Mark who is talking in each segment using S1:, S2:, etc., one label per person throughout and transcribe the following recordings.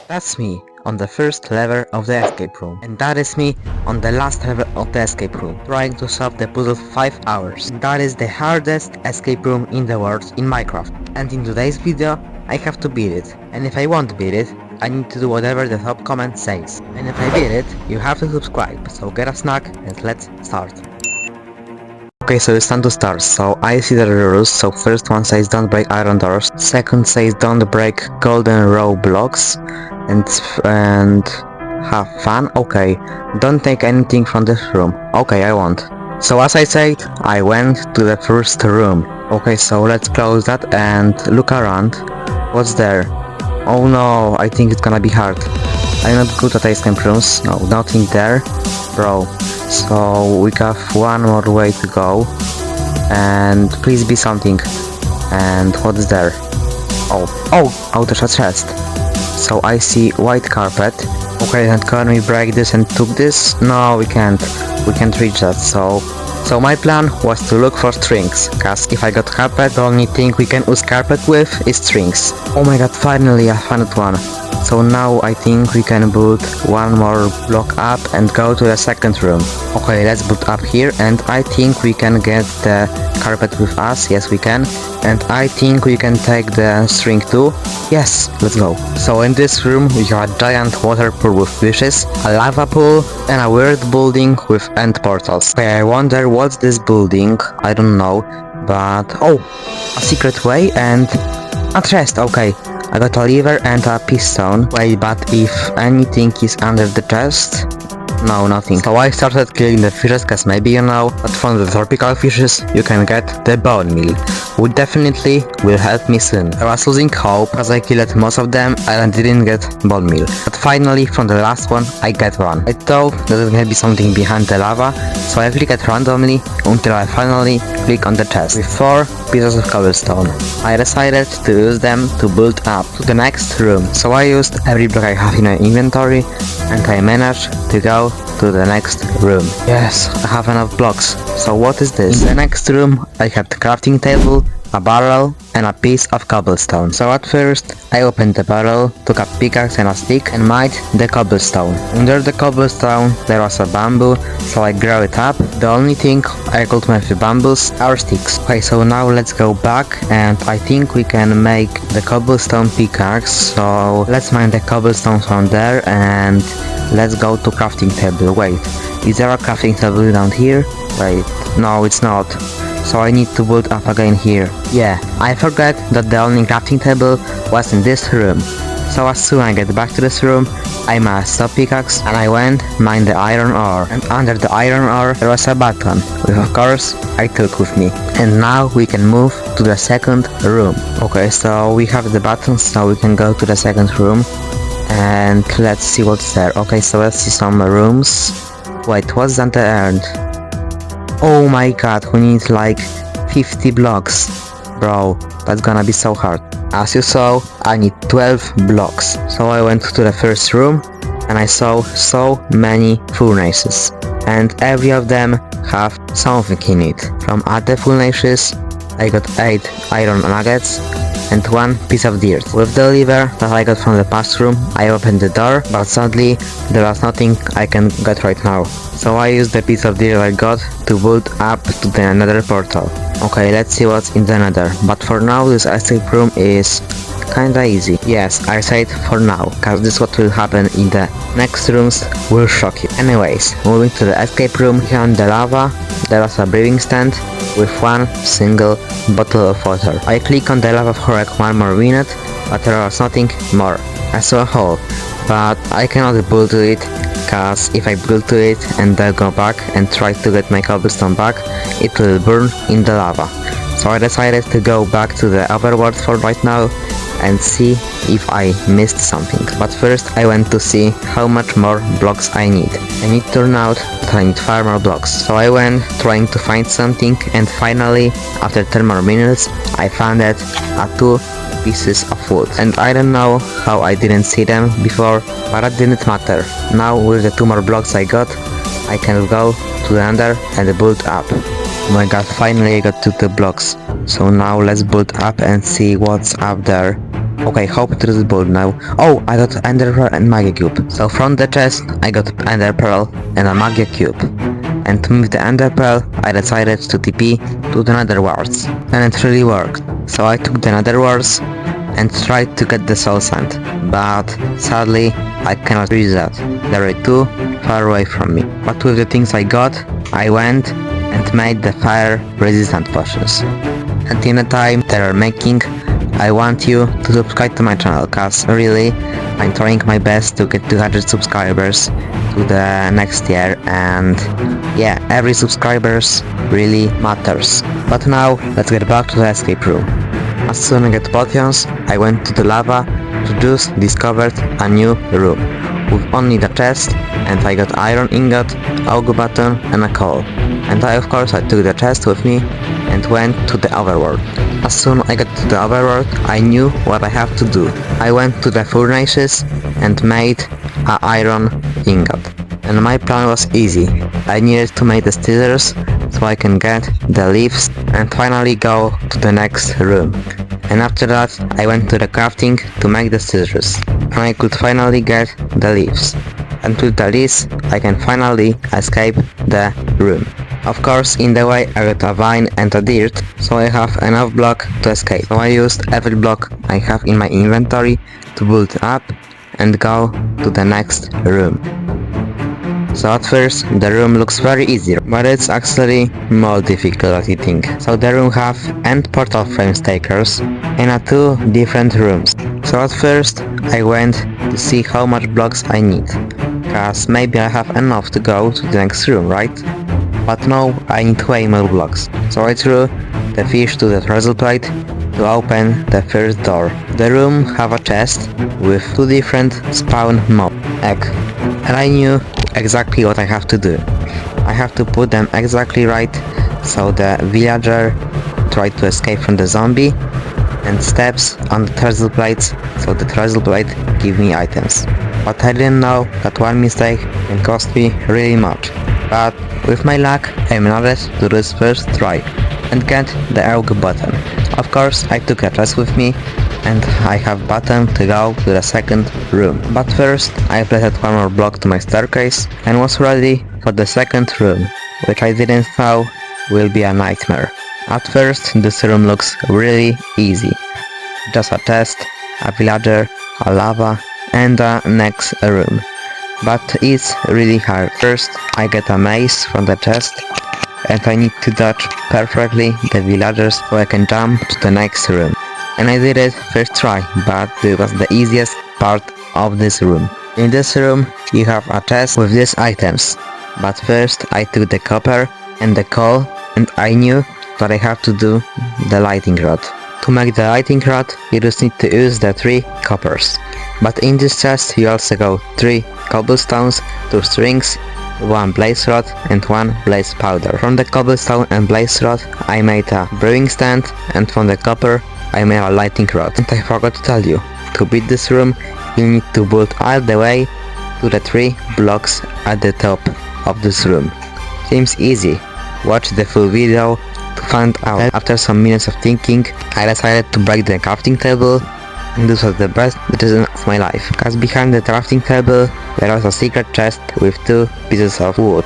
S1: That's me on the first level of the escape room. And that is me on the last level of the escape room, trying to solve the puzzle 5 hours. And that is the hardest escape room in the world in Minecraft. And in today's video, I have to beat it. And if I won't beat it, I need to do whatever the top comment says. And if I beat it, you have to subscribe. So get a snack and let's start. Okay, so it's time to start. So I see the rules. So first one says don't break iron doors. Second says don't break golden row blocks. And have fun. Okay, don't take anything from this room. Okay, I won't. So as I said, I went to the first room. Okay, so let's close that and look around. What's there? Oh no, I think it's gonna be hard. I'm not good at escape rooms. No, nothing there, bro. So we have one more way to go, and please be something. And what's there? Oh, there's a chest. So I see white carpet. Okay, and can we break this and took this? No, we can't reach that. So my plan was to look for strings, cause if I got carpet, the only thing we can use carpet with is strings. Oh my god, finally I found one. So now I think we can boot one more block up and go to the second room. Okay, let's boot up here, and I think we can get the carpet with us. Yes, we can. And I think we can take the string too. Yes, let's go. So in this room we have a giant water pool with fishes, a lava pool, and a weird building with end portals. Okay, I wonder what's this building. I don't know, but oh, a secret way and a chest. Okay, I got a lever and a piston. Wait, but if anything is under the chest? No, nothing. So I started killing the fishes, cause maybe you know that from the tropical fishes you can get the bone meal, which definitely will help me soon. I was losing hope as I killed most of them and I didn't get bone meal. But finally from the last one I get one. I thought that there may be something behind the lava, so I click it randomly until I finally click on the chest with 4 pieces of cobblestone. I decided to use them to build up to the next room. So I used every block I have in my inventory and I managed to go to the next room. Yes, I have enough blocks. So what is this? In the next room I have the crafting table, a barrel, and a piece of cobblestone. So at first I opened the barrel, took a pickaxe and a stick and made the cobblestone. Under the cobblestone there was a bamboo, so I grew it up. The only thing I could make with bamboos are sticks. Okay, so now let's go back and I think we can make the cobblestone pickaxe. So let's mine the cobblestone from there and let's go to crafting table. Wait, is there a crafting table down here? Wait, no, it's not. So I need to build up again here. Yeah, I forgot that the only crafting table was in this room. So as soon as I get back to this room, I made a stop pickaxe and I went mine the iron ore. And under the iron ore there was a button, which of course I took with me. And now we can move to the second room. Okay, so we have the buttons, so we can go to the second room. And let's see what's there. Okay, so let's see some rooms. Wait, what's at the end? Oh my god, we need like 50 blocks. Bro, that's gonna be so hard. As you saw, I need 12 blocks. So I went to the first room and I saw so many furnaces. And every of them have something in it. From other furnaces, I got 8 iron nuggets and 1 piece of dirt. With the lever that I got from the past room, I opened the door, but sadly there was nothing I can get right now. So I used the piece of dirt I got to build up to the nether portal. Okay, let's see what's in the nether. But for now this escape room is kinda easy. Yes, I said for now, cause this is what will happen in the next rooms will shock you. Anyways, moving to the escape room, here on the lava there was a brewing stand with 1 single bottle of water. I click on the lava for like 1 more minute, but there was nothing more. I saw a hole, but I cannot build to it, cause if I build to it and then go back and try to get my cobblestone back, it will burn in the lava. So I decided to go back to the overworld for right now and see if I missed something. But first I went to see how much more blocks I need. And it turned out that I need 5 more blocks. So I went trying to find something and finally, after 10 more minutes, I found it at 2 pieces of wood. And I don't know how I didn't see them before, but that didn't matter. Now with the 2 more blocks I got, I can go to the under and build up. Oh my god, finally I got to the blocks. So now let's build up and see what's up there. Okay, hope it is bold now. Oh, I got Ender Pearl and Magia Cube. So from the chest, I got Ender Pearl and a Magia Cube. And to move the Ender Pearl, I decided to TP to the Nether Wards. And it really worked. So I took the Nether Wards and tried to get the Soul Sand. But sadly, I cannot reach that. They are too far away from me. But with the things I got, I went and made the fire resistant potions. And in the time they are making, I want you to subscribe to my channel, cause really I'm trying my best to get 200 subscribers to the next year, and yeah, every subscribers really matters. But now let's get back to the escape room. As soon as I get potions, I went to the lava to just discovered a new room with only the chest, and I got iron ingot, auger button and a coal. And I took the chest with me and went to the overworld. As soon as I got to the overworld, I knew what I have to do. I went to the furnaces and made an iron ingot. And my plan was easy. I needed to make the scissors so I can get the leaves and finally go to the next room. And after that, I went to the crafting to make the scissors. And I could finally get the leaves. And with the leaves, I can finally escape the room. Of course, in the way I got a vine and a dirt, so I have enough block to escape. So I used every block I have in my inventory to build up and go to the next room. So at first, the room looks very easy, but it's actually more difficult as you think. So the room have end portal frame stakers and 2 different rooms. So at first, I went to see how much blocks I need, cause maybe I have enough to go to the next room, right? But no, I need way more blocks. So I threw the fish to the treasure plate to open the first door. The room have a chest with 2 different spawn mob egg, and I knew exactly what I have to do. I have to put them exactly right so the villager tried to escape from the zombie, and steps on the treasure plates so the treasure plate give me items. But I didn't know that one mistake can cost me really much. But with my luck, I managed to do this first try and get the auger button. Of course, I took a chest with me and I have button to go to the second room. But first, I placed one more block to my staircase and was ready for the second room, which I didn't know will be a nightmare. At first, this room looks really easy. Just a chest, a villager, a lava and a next room. But it's really hard. First, I get a maze from the chest and I need to dodge perfectly the villagers so I can jump to the next room. And I did it first try, but it was the easiest part of this room. In this room, you have a chest with these items. But first, I took the copper and the coal and I knew that I have to do the lighting rod. To make the lighting rod, you just need to use the 3 coppers. But in this chest, you also got 3 cobblestones, 2 strings, 1 blaze rod and 1 blaze powder. From the cobblestone and blaze rod, I made a brewing stand, and from the copper, I made a lighting rod. And I forgot to tell you, to beat this room, you need to build all the way to the 3 blocks at the top of this room. Seems easy. Watch the full video to find out. After some minutes of thinking, I decided to break the crafting table, and this was the best decision of my life, cause behind the crafting table there was a secret chest with 2 pieces of wood.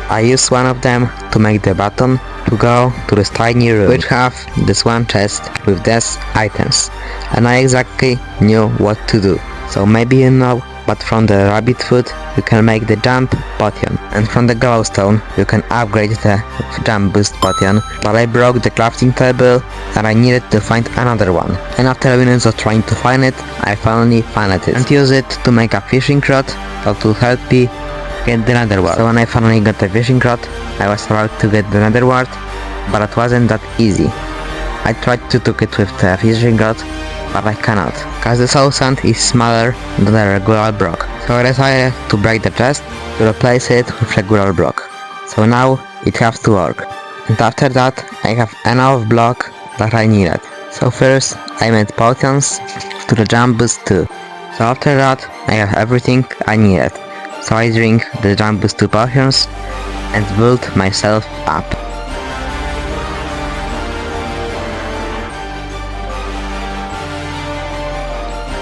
S1: I used one of them to make the button to go to this tiny room, which have this one chest with these items, and I exactly knew what to do. So maybe you know, but from the rabbit foot you can make the jump potion, and from the glowstone you can upgrade the jump boost potion. But I broke the crafting table and I needed to find another one, and after minutes of trying to find it, I finally found it and used it to make a fishing rod that will help me get the nether wart. So when I finally got the fishing rod, I was about to get the nether wart, but it wasn't that easy. I tried to do it with the fishing rod, but I cannot, cause the soul sand is smaller than the regular block. So I decided to break the chest to replace it with regular block. So now it has to work. And after that, I have enough block that I needed. So first, I made potions to the jump boost 2. So after that, I have everything I needed. So I drink the jump boost 2 potions and build myself up.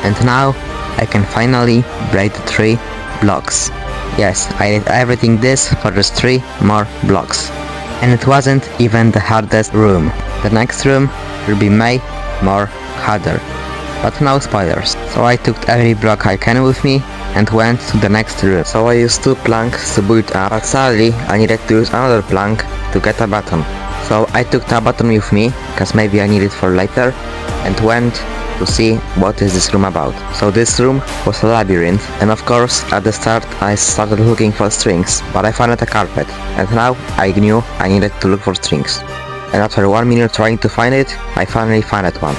S1: And now I can finally break the 3 blocks. Yes, I did everything this for just 3 more blocks. And it wasn't even the hardest room. The next room will be way more harder. But no spoilers. So I took every block I can with me and went to the next room. So I used 2 planks to build up, but sadly I needed to use another plank to get a button. So I took the button with me, cause maybe I need it for later, and went to see what is this room about. So this room was a labyrinth, and of course at the start I started looking for strings, but I found a carpet, and now I knew I needed to look for strings. And after 1 minute trying to find it, I finally found one.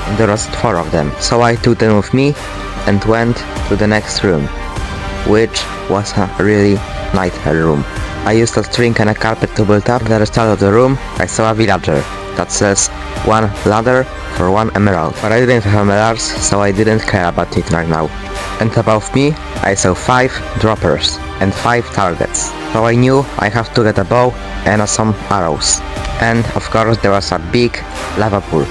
S1: And there was 4 of them. So I took them with me and went to the next room, which was a really nightmare room. I used a string and a carpet to build up. At the start of the room I saw a villager that says 1 ladder for 1 emerald, but I didn't have emeralds, so I didn't care about it right now. And above me I saw 5 droppers and 5 targets, so I knew I have to get a bow and some arrows. And of course there was a big lava pool,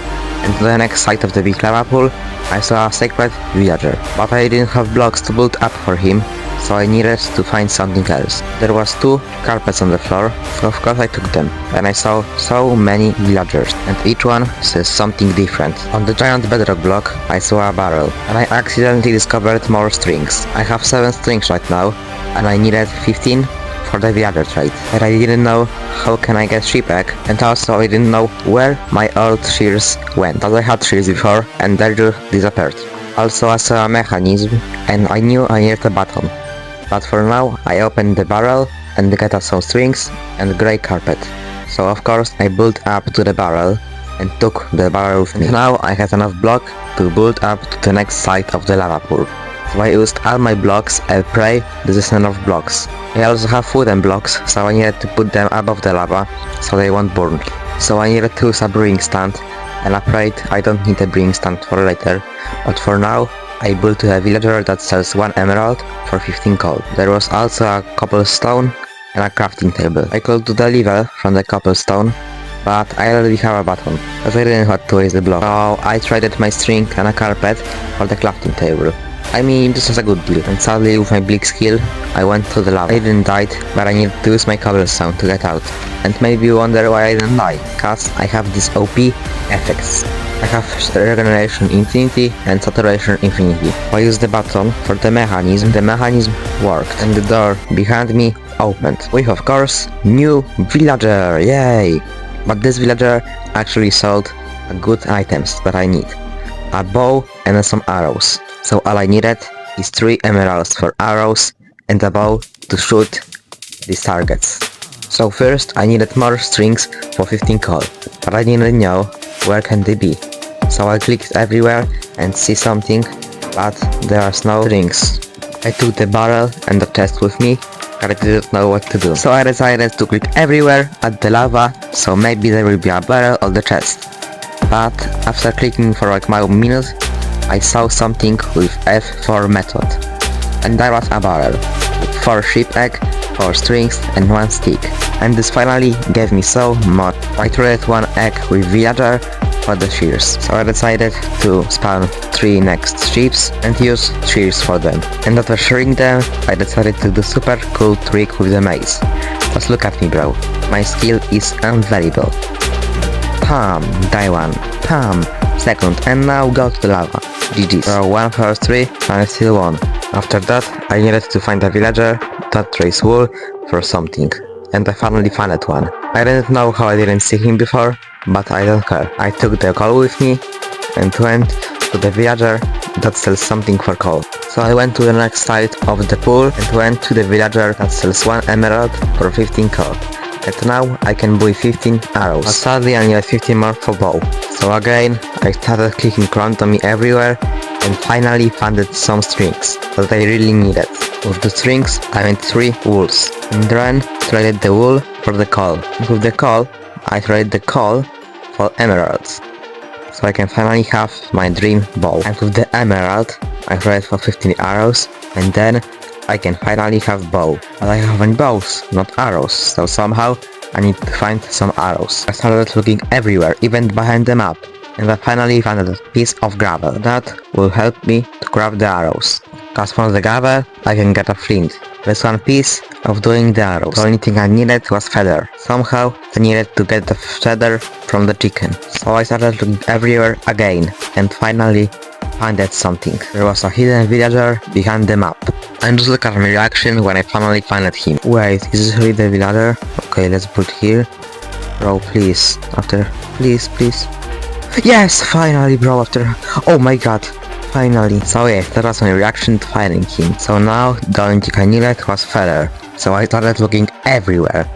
S1: and to the next side of the big lava pool I saw a sacred villager, but I didn't have blocks to build up for him, so I needed to find something else. There was 2 carpets on the floor, so of course I took them, and I saw so many villagers, and each one says something different. On the giant bedrock block I saw a barrel, and I accidentally discovered more strings. I have 7 strings right now, and I needed 15 for the villager trade, but I didn't know how can I get sheep egg, and also I didn't know where my old shears went, as I had shears before and they just disappeared. Also I saw a mechanism, and I knew I needed a button. But for now I opened the barrel and got some strings and grey carpet. So of course I built up to the barrel and took the barrel with me. And now I had enough block to build up to the next side of the lava pool. So I used all my blocks and pray this is enough blocks. I also have wooden blocks, so I needed to put them above the lava so they won't burn. So I needed to use a brewing stand, and I prayed I don't need a brewing stand for later, but for now I built a villager that sells 1 emerald for 15 gold. There was also a cobblestone and a crafting table. I could do the level from the cobblestone, but I already have a button, as I didn't want to waste the block. So I traded my string and a carpet for the crafting table. I mean, this was a good deal, and sadly with my bleak skill I went to the lava. I didn't die, but I needed to use my cobblestone to get out. And maybe you wonder why I didn't die, cause I have these OP effects. I have regeneration infinity and saturation infinity. I used the button for the mechanism worked, and the door behind me opened, with of course new villager, yay! But this villager actually sold good items that I need. A bow and some arrows. So all I needed is 3 emeralds for arrows and a bow to shoot these targets. So first I needed more strings for 15 gold, but I didn't know where can they be. So I clicked everywhere and see something, but there are no strings. I took the barrel and the chest with me, but I didn't know what to do. So I decided to click everywhere at the lava, so maybe there will be a barrel or the chest. But after clicking for like a minute, I saw something with F4 method, and there was a barrel with 4 sheep egg, 4 strings and 1 stick, and this finally gave me so much. I traded 1 egg with villager for the shears, so I decided to spawn 3 next sheeps and use shears for them. And after shearing them, I decided to do super cool trick with the maze. Just look at me, bro, my skill is unvaluable. Pam, die 1, pam, second, and now go to the lava. GG. So 1 versus 3, and I still won. After that, I needed to find a villager that trades wool for something, and I finally found one. I didn't know how I didn't see him before, but I don't care. I took the coal with me and went to the villager that sells something for coal. So I went to the next side of the pool and went to the villager that sells 1 emerald for 15 coal. And now I can buy 15 arrows. But sadly I need 15 more for bow. So again I started clicking randomly everywhere and finally found some strings that I really needed. With the strings I made 3 wools, and then traded the wool for the coal. With the coal I traded the coal for emeralds, so I can finally have my dream bow. And with the emerald I traded for 15 arrows, and then I can finally have bow. But I have bows, not arrows, so somehow I need to find some arrows. I started looking everywhere, even behind the map, and I finally found a piece of gravel. That will help me to craft the arrows. Cause from the gravel I can get a flint. That's one piece of doing the arrows. The only thing I needed was feather. Somehow I needed to get the feather from the chicken. So I started looking everywhere again and finally found something. There was a hidden villager behind the map. And just look at my reaction when I finally found him. Wait, is this really the villager? Okay, let's put here. Bro, please. Please. Yes, finally, bro, oh my god. Finally. So yeah, that was my reaction to finding him. So now the only thing I needed was feather. So I started looking everywhere.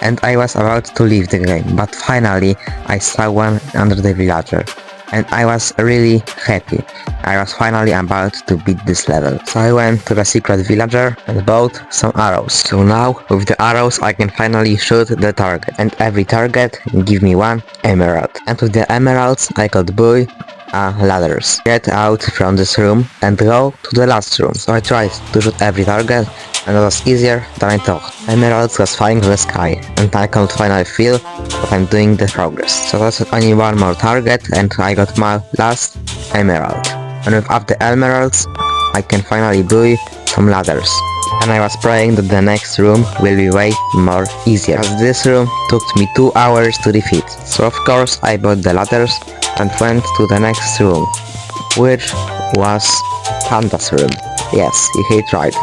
S1: And I was about to leave the game, but finally I saw one under the villager. And I was really happy. I was finally about to beat this level. So I went to the secret villager and bought some arrows. So now with the arrows I can finally shoot the target. And every target give me one emerald. And with the emeralds I could buy ladders. Get out from this room and go to the last room. So I tried to shoot every target and it was easier than I thought. Emeralds was flying to the sky and I could finally feel that I'm doing the progress. So that's only one more target and I got my last emerald. And without the emeralds I can finally buy some ladders. And I was praying that the next room will be way more easier, as this room took me 2 hours to defeat. So of course I bought the ladders and went to the next room, which was Panda's room. Yes, you hate right,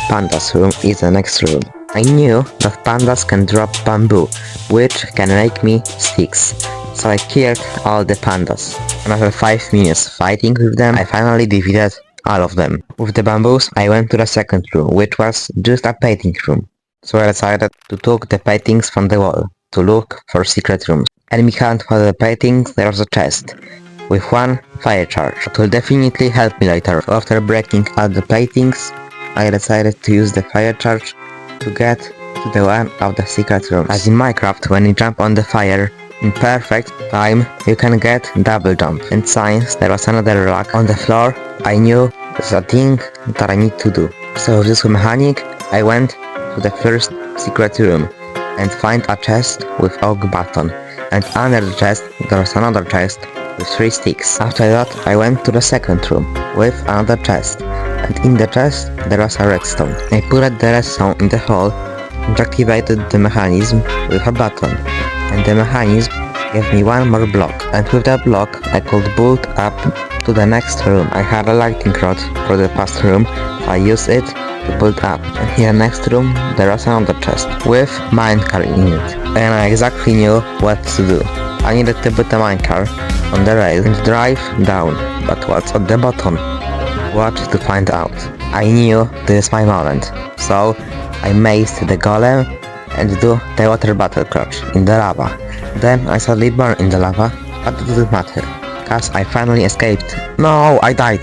S1: Panda's room is the next room. I knew that pandas can drop bamboo, which can make me sticks. So I killed all the pandas. And after 5 minutes fighting with them, I finally defeated all of them. With the bamboos, I went to the second room, which was just a painting room. So I decided to take the paintings from the wall, to look for secret rooms. And behind all the paintings there was a chest, with one fire charge. That will definitely help me later. So after breaking all the paintings, I decided to use the fire charge to get to the one of the secret rooms. As in Minecraft, when you jump on the fire in perfect time, you can get double jump. And since there was another rock on the floor, I knew there's a thing that I need to do. So with this mechanic, I went to the first secret room and find a chest with oak button. And under the chest, there was another chest with 3 sticks. After that, I went to the second room with another chest. And in the chest, there was a redstone. I put the redstone in the hole and activated the mechanism with a button. And the mechanism gave me one more block. And with that block, I could build up to the next room. I had a lightning rod for the past room, so I used it to build up. And here next room, there was another chest with minecart in it. And I exactly knew what to do. I needed to put a minecart on the rail and drive down. But what's at the bottom? What to find out. I knew this is my moment. So I maced the golem and do the water battle crouch in the lava. Then I suddenly burned in the lava, but it didn't matter, cause I finally escaped. No, I died.